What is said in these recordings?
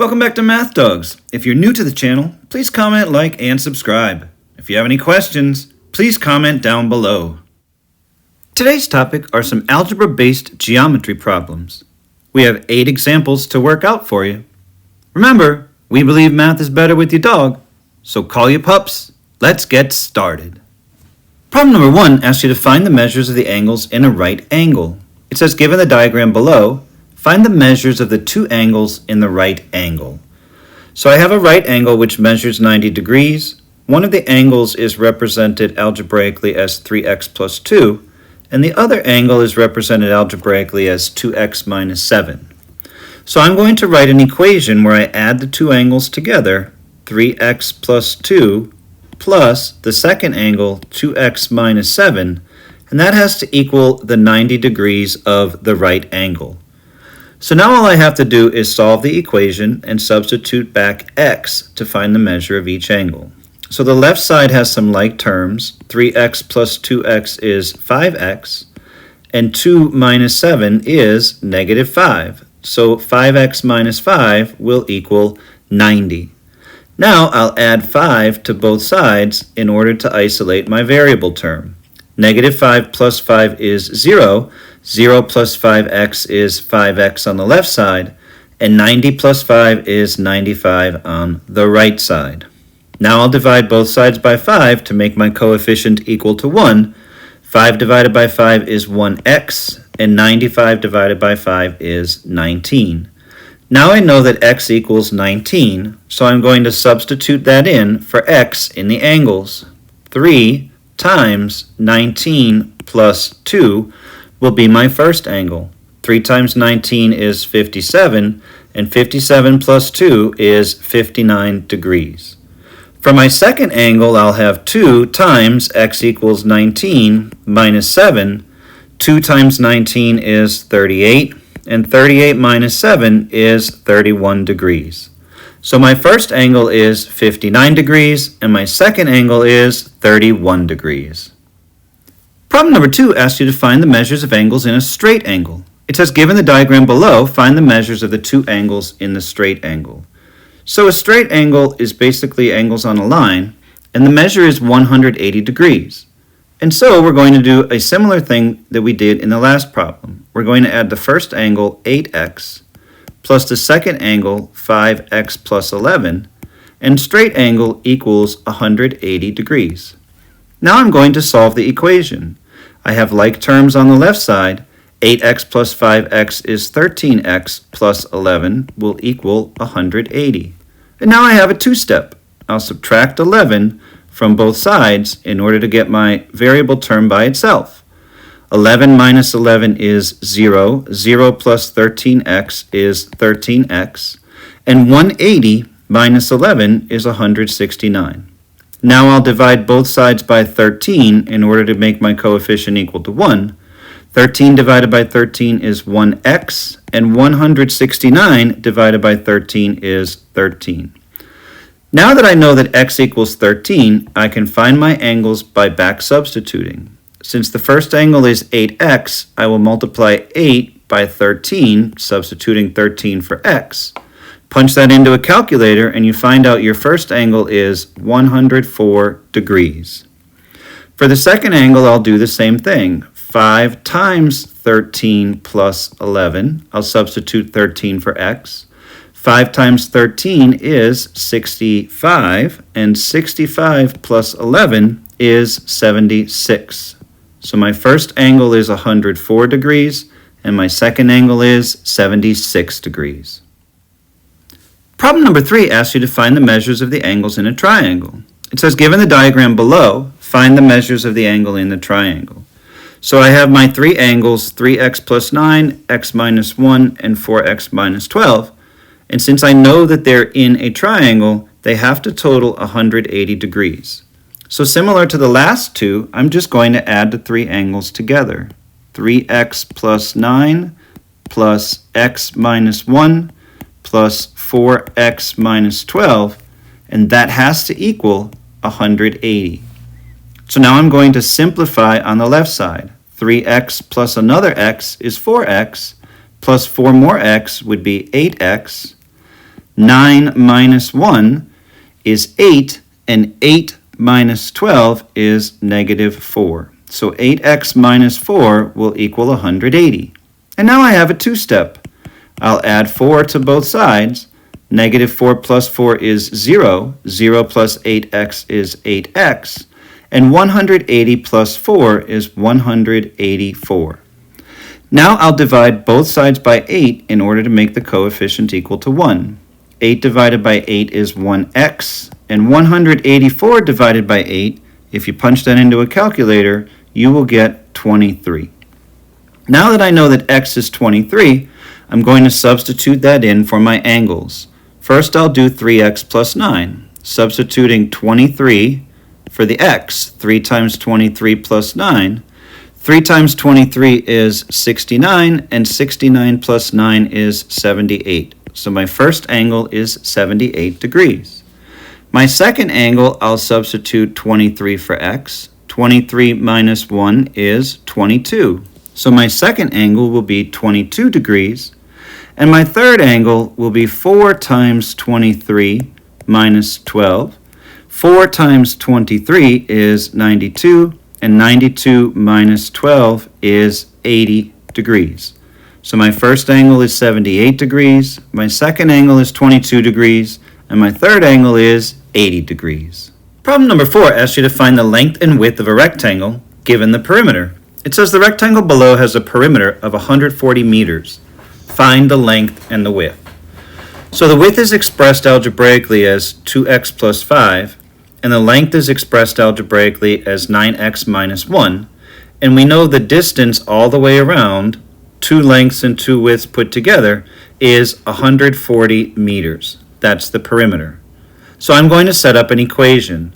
Welcome back to Math Dogs. If you're new to the channel, please comment, like, and subscribe. If you have any questions, please comment down below. Today's topic are some algebra-based geometry problems. We have 8 examples to work out for you. Remember, we believe math is better with your dog, so call your pups. Let's get started. Problem number 1 asks you to find the measures of the angles in a right angle. It says, given the diagram below, find the measures of the 2 angles in the right angle. So I have a right angle which measures 90 degrees. One of the angles is represented algebraically as 3x plus 2, and the other angle is represented algebraically as 2x minus 7. So I'm going to write an equation where I add the 2 angles together, 3x plus 2 plus the second angle, 2x minus 7, and that has to equal the 90 degrees of the right angle. So now all I have to do is solve the equation and substitute back x to find the measure of each angle. So the left side has some like terms. 3x plus 2x is 5x, and 2 minus 7 is negative 5. So 5x minus 5 will equal 90. Now I'll add 5 to both sides in order to isolate my variable term. Negative 5 plus 5 is 0. 0 plus 5x is 5x on the left side, and 90 plus 5 is 95 on the right side. Now I'll divide both sides by 5 to make my coefficient equal to 1. 5 divided by 5 is 1x, and 95 divided by 5 is 19. Now I know that x equals 19, so I'm going to substitute that in for x in the angles. 3 times 19 plus 2 will be my first angle. 3 times 19 is 57, and 57 plus 2 is 59 degrees. For my second angle, I'll have 2 times x equals 19 minus 7. 2 times 19 is 38, and 38 minus 7 is 31 degrees. So my first angle is 59 degrees, and my second angle is 31 degrees. Problem number 2 asks you to find the measures of angles in a straight angle. It says, given the diagram below, find the measures of the 2 angles in the straight angle. So a straight angle is basically angles on a line, and the measure is 180 degrees. And so we're going to do a similar thing that we did in the last problem. We're going to add the first angle, 8x, plus the second angle, 5x plus 11, and straight angle equals 180 degrees. Now I'm going to solve the equation. I have like terms on the left side. 8x plus 5x is 13x plus 11 will equal 180. And now I have a two-step. I'll subtract 11 from both sides in order to get my variable term by itself. 11 minus 11 is 0. 0 plus 13x is 13x. And 180 minus 11 is 169. Now I'll divide both sides by 13 in order to make my coefficient equal to 1. 13 divided by 13 is 1x, and 169 divided by 13 is 13. Now that I know that x equals 13, I can find my angles by back substituting. Since the first angle is 8x, I will multiply 8 by 13, substituting 13 for x. Punch that into a calculator and you find out your first angle is 104 degrees. For the second angle, I'll do the same thing. 5 times 13 plus 11. I'll substitute 13 for x. 5 times 13 is 65, and 65 plus 11 is 76. So my first angle is 104 degrees, and my second angle is 76 degrees. Problem number 3 asks you to find the measures of the angles in a triangle. It says, given the diagram below, find the measures of the angle in the triangle. So I have my 3 angles, 3x plus 9, x minus 1, and 4x minus 12. And since I know that they're in a triangle, they have to total 180 degrees. So similar to the last two, I'm just going to add the 3 angles together. 3x plus 9 plus x minus 1 plus 4x minus 12, and that has to equal 180. So now I'm going to simplify on the left side. 3x plus another x is 4x, plus 4 more x would be 8x. 9 minus 1 is 8, and 8 minus 12 is negative 4. So 8x minus 4 will equal 180. And now I have a two-step. I'll add 4 to both sides. Negative 4 plus 4 is 0. 0 plus 8x is 8x. And 180 plus 4 is 184. Now I'll divide both sides by 8 in order to make the coefficient equal to 1. 8 divided by 8 is 1x, and 184 divided by 8, if you punch that into a calculator, you will get 23. Now that I know that x is 23, I'm going to substitute that in for my angles. First I'll do 3x plus 9, substituting 23 for the x. 3 times 23 plus 9. 3 times 23 is 69, and 69 plus 9 is 78. So my first angle is 78 degrees. My second angle, I'll substitute 23 for x. 23 minus 1 is 22. So my second angle will be 22 degrees. And my third angle will be 4 times 23 minus 12. 4 times 23 is 92, and 92 minus 12 is 80 degrees. So my first angle is 78 degrees, my second angle is 22 degrees, and my third angle is 80 degrees. Problem number 4 asks you to find the length and width of a rectangle given the perimeter. It says the rectangle below has a perimeter of 140 meters. Find the length and the width. So the width is expressed algebraically as 2x plus 5, and the length is expressed algebraically as 9x minus 1, and we know the distance all the way around, 2 lengths and 2 widths put together, is 140 meters. That's the perimeter. So I'm going to set up an equation.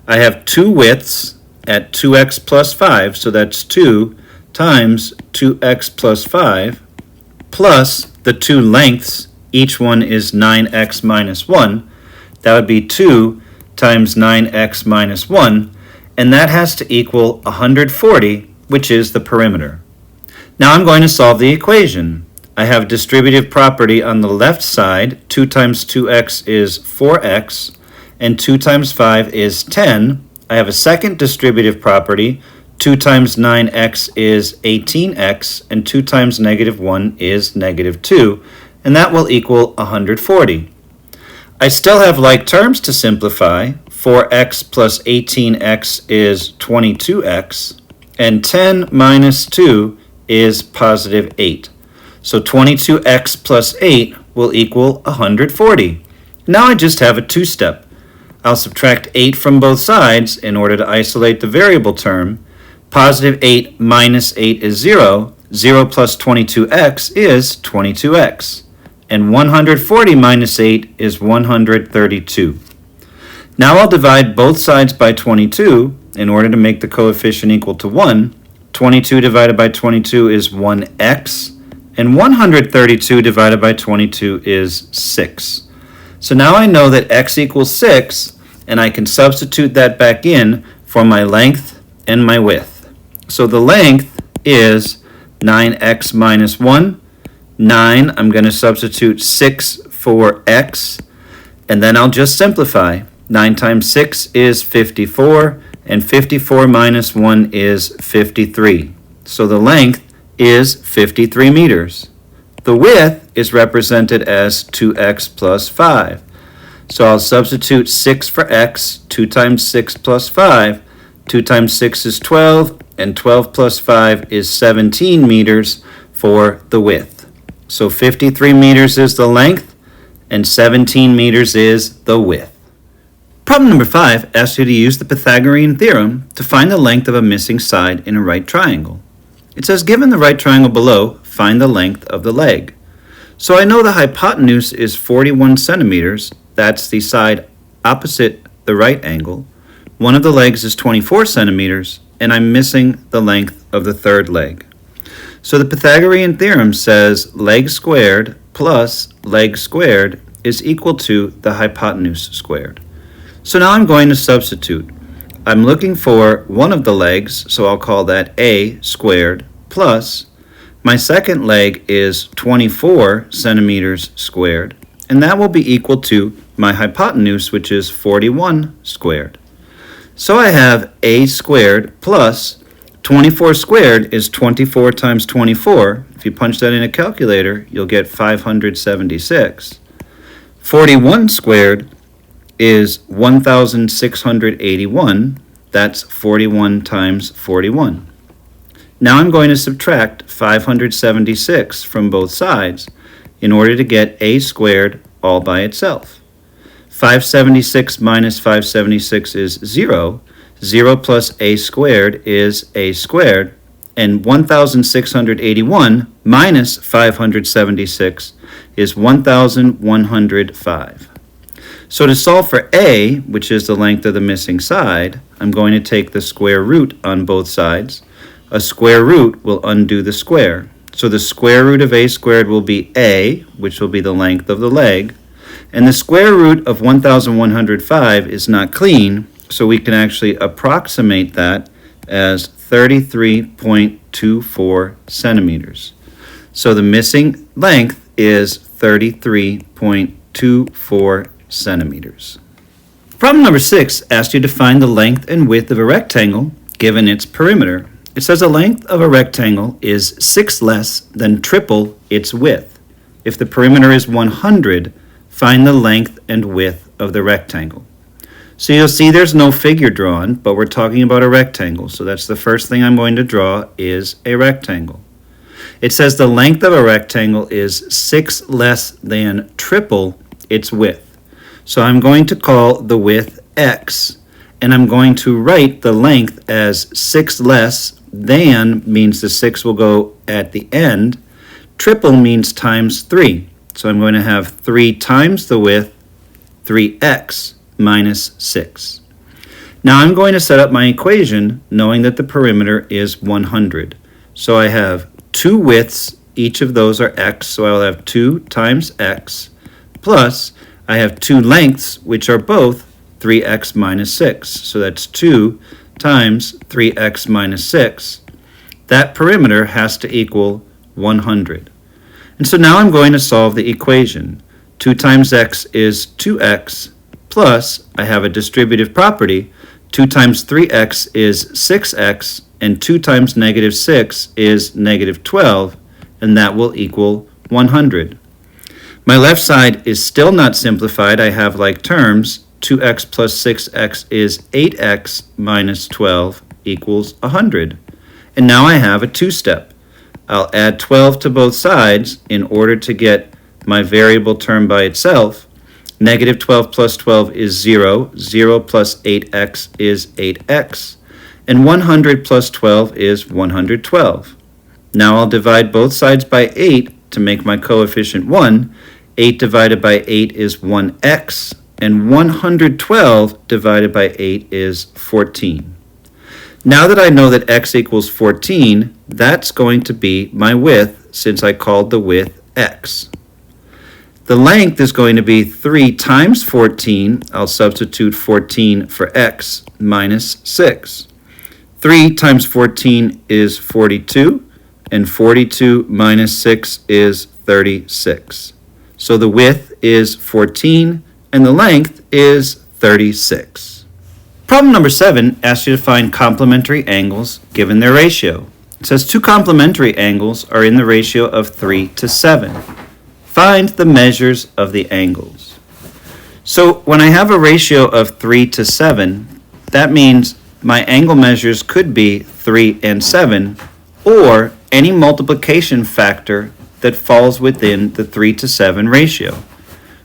I have 2 widths at 2x plus 5, so that's 2 times 2x plus 5, plus the 2 lengths, each one is 9x minus 1. That would be 2 times 9x minus 1, and that has to equal 140, which is the perimeter. Now I'm going to solve the equation. I have distributive property on the left side. 2 times 2x is 4x, and 2 times 5 is 10. I have a second distributive property. 2 times 9x is 18x, and 2 times negative 1 is negative 2, and that will equal 140. I still have like terms to simplify. 4x plus 18x is 22x, and 10 minus 2 is positive 8. So 22x plus 8 will equal 140. Now I just have a two-step. I'll subtract 8 from both sides in order to isolate the variable term. Positive 8 minus 8 is 0. 0 plus 22x is 22x. And 140 minus 8 is 132. Now I'll divide both sides by 22 in order to make the coefficient equal to 1. 22 divided by 22 is 1x, and 132 divided by 22 is 6. So now I know that x equals 6, and I can substitute that back in for my length and my width. So the length is 9x minus 1. 9, I'm going to substitute 6 for x, and then I'll just simplify. 9 times 6 is 54, and 54 minus 1 is 53. So the length is 53 meters. The width is represented as 2x plus 5. So I'll substitute 6 for x. 2 times 6 plus 5. 2 times 6 is 12, and 12 plus 5 is 17 meters for the width. So 53 meters is the length, and 17 meters is the width. Problem number 5 asks you to use the Pythagorean theorem to find the length of a missing side in a right triangle. It says, given the right triangle below, find the length of the leg. So I know the hypotenuse is 41 centimeters. That's the side opposite the right angle. One of the legs is 24 centimeters, and I'm missing the length of the third leg. So the Pythagorean theorem says leg squared plus leg squared is equal to the hypotenuse squared. So now I'm going to substitute. I'm looking for one of the legs, so I'll call that a squared, plus my second leg is 24 centimeters squared, and that will be equal to my hypotenuse, which is 41 squared. So I have a squared plus 24 squared is 24 times 24. If you punch that in a calculator, you'll get 576. 41 squared is 1,681. That's 41 times 41. Now I'm going to subtract 576 from both sides in order to get a squared all by itself. 576 minus 576 is 0. 0 plus a squared is a squared. And 1,681 minus 576 is 1,105. So to solve for a, which is the length of the missing side, I'm going to take the square root on both sides. A square root will undo the square. So the square root of a squared will be a, which will be the length of the leg. And the square root of 1,105 is not clean, so we can actually approximate that as 33.24 centimeters. So the missing length is 33.24 centimeters. Problem number 6 asks you to find the length and width of a rectangle given its perimeter. It says the length of a rectangle is 6 less than triple its width. If the perimeter is 100, find the length and width of the rectangle. So you'll see there's no figure drawn, but we're talking about a rectangle. So that's the first thing I'm going to draw is a rectangle. It says the length of a rectangle is 6 less than triple its width. So I'm going to call the width x, and I'm going to write the length as 6 less than means the 6 will go at the end. Triple means times 3. So I'm going to have 3 times the width, 3x minus 6. Now I'm going to set up my equation knowing that the perimeter is 100. So I have 2 widths, each of those are x, so I'll have 2 times x, plus I have 2 lengths, which are both 3x minus 6. So that's 2 times 3x minus 6. That perimeter has to equal 100. And so now I'm going to solve the equation. 2 times x is 2x, plus I have a distributive property. 2 times 3x is 6x, and 2 times negative 6 is negative 12, and that will equal 100. My left side is still not simplified. I have like terms. 2x plus 6x is 8x minus 12 equals 100. And now I have a two-step. I'll add 12 to both sides in order to get my variable term by itself. Negative 12 plus 12 is 0. 0 plus 8x is 8x. And 100 plus 12 is 112. Now I'll divide both sides by 8 to make my coefficient 1. 8 divided by 8 is 1x. And 112 divided by 8 is 14. Now that I know that x equals 14, that's going to be my width since I called the width x. The length is going to be 3 times 14. I'll substitute 14 for x minus 6. 3 times 14 is 42, and 42 minus 6 is 36. So the width is 14, and the length is 36. Problem number 7 asks you to find complementary angles given their ratio. It says 2 complementary angles are in the ratio of 3 to 7. Find the measures of the angles. So when I have a ratio of 3 to 7, that means my angle measures could be 3 and 7, or any multiplication factor that falls within the 3 to 7 ratio.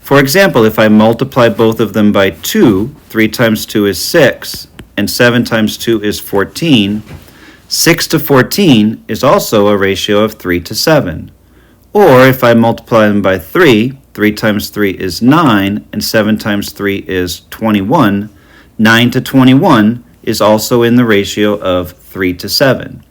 For example, if I multiply both of them by 2, 3 times 2 is 6, and 7 times 2 is 14, 6 to 14 is also a ratio of 3 to 7. Or if I multiply them by 3, 3 times 3 is 9, and 7 times 3 is 21, 9 to 21 is also in the ratio of 3 to 7.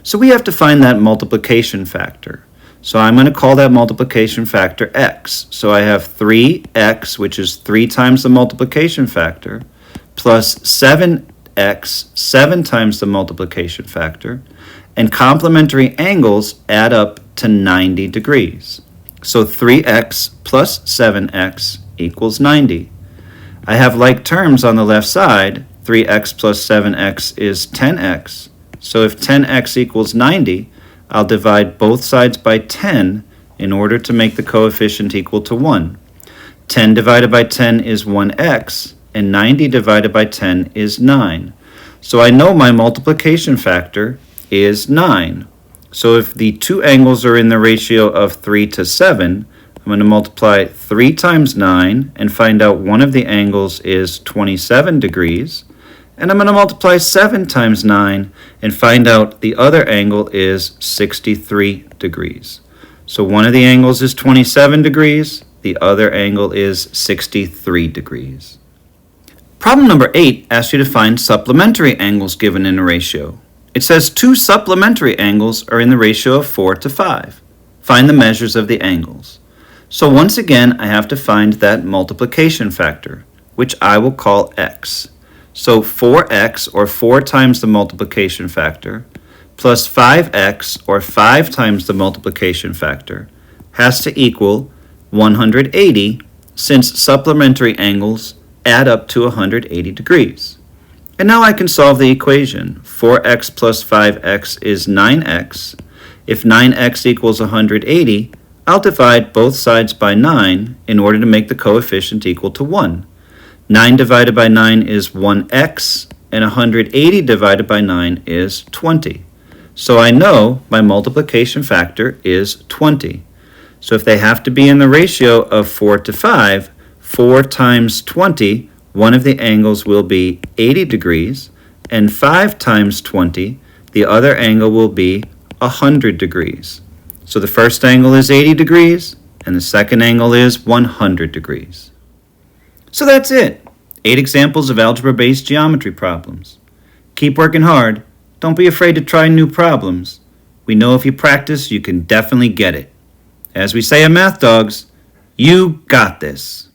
So we have to find that multiplication factor. So I'm going to call that multiplication factor x. So I have 3x, which is 3 times the multiplication factor, plus 7x, 7 times the multiplication factor, and complementary angles add up to 90 degrees. So 3x plus 7x equals 90. I have like terms on the left side. 3x plus 7x is 10x. So if 10x equals 90, I'll divide both sides by 10 in order to make the coefficient equal to 1. 10 divided by 10 is 1x, and 90 divided by 10 is 9. So I know my multiplication factor is 9. So if the two angles are in the ratio of 3 to 7, I'm going to multiply 3 times 9 and find out one of the angles is 27 degrees. And I'm going to multiply 7 times 9 and find out the other angle is 63 degrees. So one of the angles is 27 degrees, the other angle is 63 degrees. Problem number 8 asks you to find supplementary angles given in a ratio. It says two supplementary angles are in the ratio of 4 to 5. Find the measures of the angles. So once again, I have to find that multiplication factor, which I will call x. So 4x, or 4 times the multiplication factor, plus 5x, or 5 times the multiplication factor, has to equal 180, since supplementary angles add up to 180 degrees. And now I can solve the equation. 4x plus 5x is 9x. If 9x equals 180, I'll divide both sides by 9 in order to make the coefficient equal to 1. 9 divided by 9 is 1x, and 180 divided by 9 is 20. So I know my multiplication factor is 20. So if they have to be in the ratio of 4 to 5, 4 times 20, one of the angles will be 80 degrees, and 5 times 20, the other angle will be 100 degrees. So the first angle is 80 degrees, and the second angle is 100 degrees. So that's it. 8 examples of algebra-based geometry problems. Keep working hard. Don't be afraid to try new problems. We know if you practice, you can definitely get it. As we say in Math Dogs, you got this.